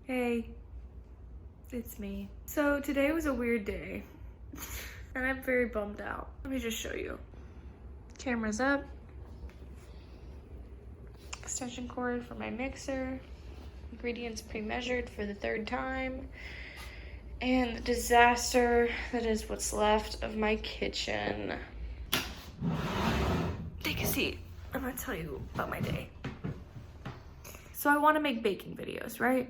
Hey, it's me. So today was a weird day and I'm very bummed out. Let me just show you. Camera's up. Extension cord for my mixer. Ingredients pre-measured for the third time. And the disaster that is what's left of my kitchen. Take a seat. I'm gonna tell you about my day. So I want to make baking videos, right?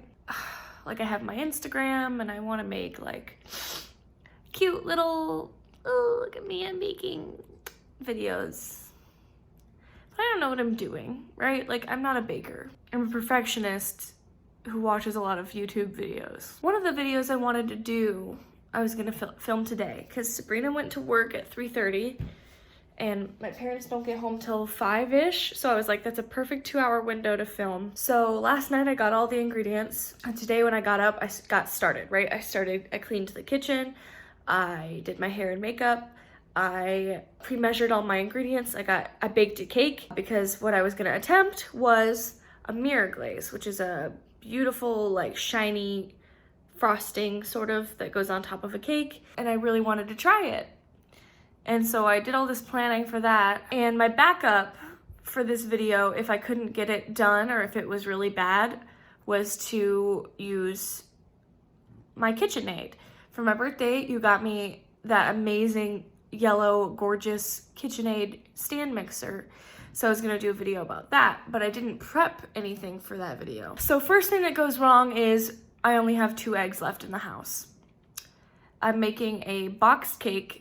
Like I have my Instagram and I want to make like cute little, oh, look at me, I'm baking videos. But I don't know what I'm doing, right? Like I'm not a baker. I'm a perfectionist who watches a lot of YouTube videos. One of the videos I wanted to do, I was gonna film today because Sabrina went to work at 3:30 and my parents don't get home till 5-ish. So I was like, that's a perfect 2-hour window to film. So last night I got all the ingredients. And today when I got up, I got started, right? I cleaned the kitchen. I did my hair and makeup. I pre-measured all my ingredients. I baked a cake because what I was gonna attempt was a mirror glaze, which is a beautiful, like shiny frosting sort of that goes on top of a cake. And I really wanted to try it. And so I did all this planning for that. And my backup for this video, if I couldn't get it done or if it was really bad, was to use my KitchenAid. For my birthday, you got me that amazing yellow, gorgeous KitchenAid stand mixer. So I was gonna do a video about that, but I didn't prep anything for that video. So first thing that goes wrong is I only have 2 eggs left in the house. I'm making a boxed cake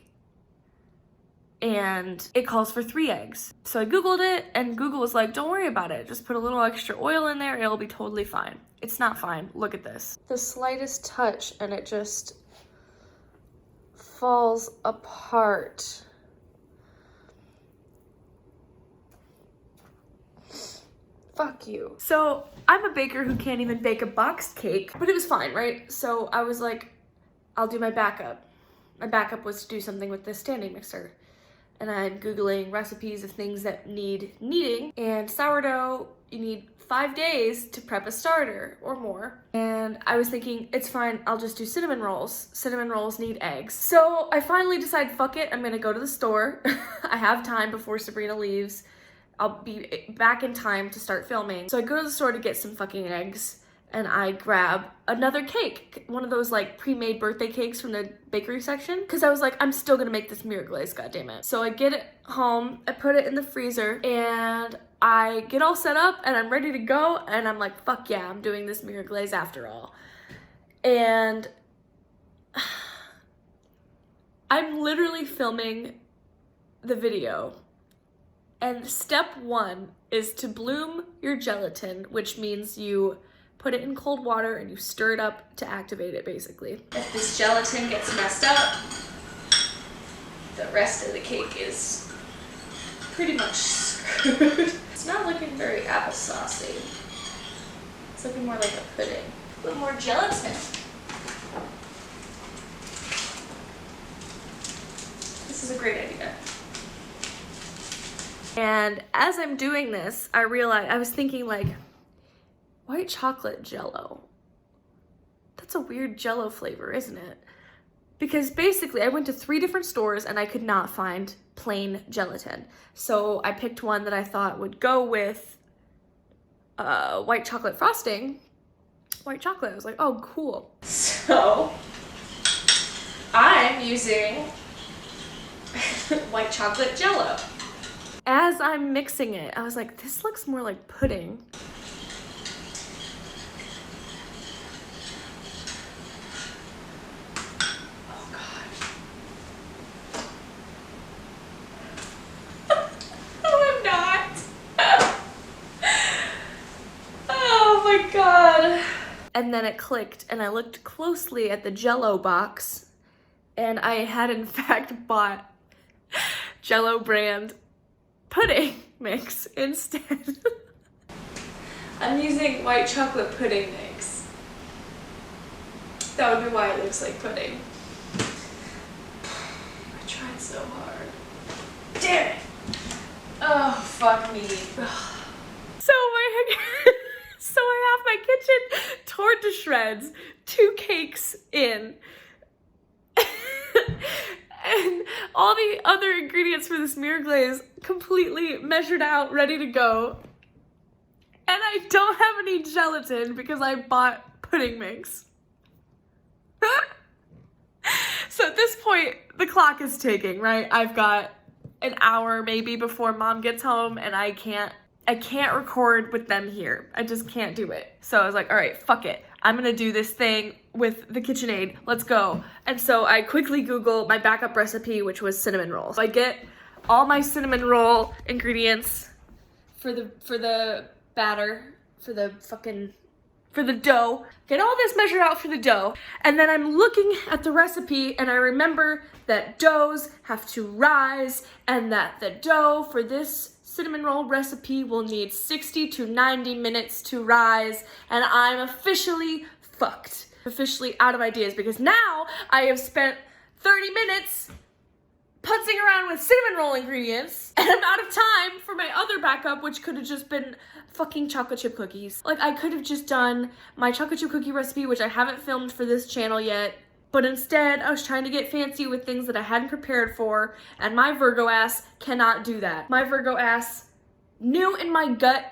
and it calls for 3 eggs. So I Googled it and Google was like, don't worry about it. Just put a little extra oil in there, it'll be totally fine. It's not fine, look at this. The slightest touch and it just falls apart. Fuck you. So I'm a baker who can't even bake a boxed cake, but it was fine, right? So I was like, I'll do my backup. My backup was to do something with this standing mixer. And I'm Googling recipes of things that need kneading. And sourdough, you need 5 days to prep a starter or more. And I was thinking, it's fine, I'll just do cinnamon rolls. Cinnamon rolls need eggs. So I finally decide, fuck it, I'm gonna go to the store. I have time before Sabrina leaves. I'll be back in time to start filming. So I go to the store to get some fucking eggs and I grab another cake, one of those like pre-made birthday cakes from the bakery section, because I was like, I'm still gonna make this mirror glaze, goddammit. So I get it home, I put it in the freezer, and I get all set up and I'm ready to go, and I'm like, fuck yeah, I'm doing this mirror glaze after all. And I'm literally filming the video. And step 1 is to bloom your gelatin, which means you put it in cold water and you stir it up to activate it, basically. If this gelatin gets messed up, the rest of the cake is pretty much screwed. It's not looking very applesaucy. It's looking more like a pudding. A little more gelatin. This is a great idea. And as I'm doing this, I realized, I was thinking like, white chocolate jello. That's a weird jello flavor, isn't it? Because basically I went to 3 different stores and I could not find plain gelatin. So I picked one that I thought would go with white chocolate frosting. White chocolate, I was like, oh, cool. So I'm using white chocolate jello. As I'm mixing it, I was like, this looks more like pudding. Oh God. No, I'm not. Oh my God. And then it clicked and I looked closely at the Jello box and I had in fact bought Jello brand pudding mix instead. I'm using white chocolate pudding mix. That would be why it looks like pudding. I tried so hard. Damn it! Oh, fuck me. So I have my kitchen torched went to shreds, 2 cakes in, and all the other ingredients for this mirror glaze completely measured out, ready to go. And I don't have any gelatin because I bought pudding mix. So at this point, the clock is ticking, right? I've got an hour maybe before mom gets home, and I can't record with them here. I just can't do it. So I was like, all right, fuck it. I'm gonna do this thing with the KitchenAid. Let's go. And so I quickly Google my backup recipe, which was cinnamon rolls. So I get all my cinnamon roll ingredients for the batter, for the dough. Get all this measured out for the dough. And then I'm looking at the recipe and I remember that doughs have to rise and that the dough for this cinnamon roll recipe will need 60 to 90 minutes to rise, and I'm officially fucked. Officially out of ideas because now I have spent 30 minutes putzing around with cinnamon roll ingredients and I'm out of time for my other backup, which could have just been fucking chocolate chip cookies. Like, I could have just done my chocolate chip cookie recipe, which I haven't filmed for this channel yet, but instead I was trying to get fancy with things that I hadn't prepared for, and my Virgo ass cannot do that. My Virgo ass knew in my gut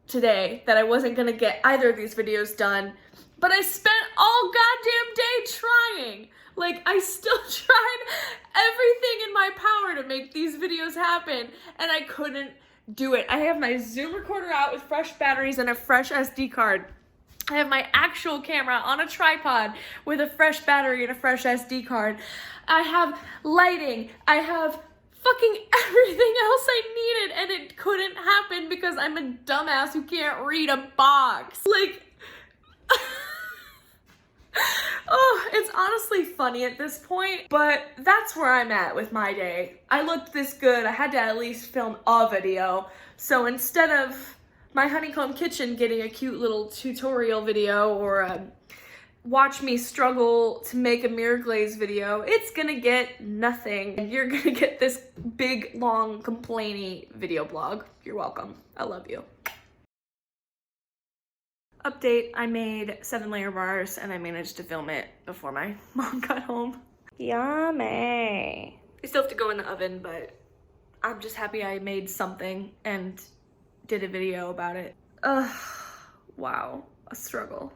today that I wasn't gonna get either of these videos done, but I spent all goddamn day trying. Like, I still tried everything in my power to make these videos happen, and I couldn't do it. I have my Zoom recorder out with fresh batteries and a fresh SD card. I have my actual camera on a tripod with a fresh battery and a fresh SD card. I have lighting. I have fucking everything else I needed, and it couldn't happen because I'm a dumbass who can't read a box. Like, oh, it's honestly funny at this point, but that's where I'm at with my day. I looked this good. I had to at least film a video. So instead of my honeycomb kitchen getting a cute little tutorial video or a watch me struggle to make a mirror glaze video, it's gonna get nothing. And you're gonna get this big, long, complainy video blog. You're welcome. I love you. Update, I made 7-layer bars and I managed to film it before my mom got home. Yummy. They still have to go in the oven, but I'm just happy I made something and did a video about it. Ugh, wow, a struggle.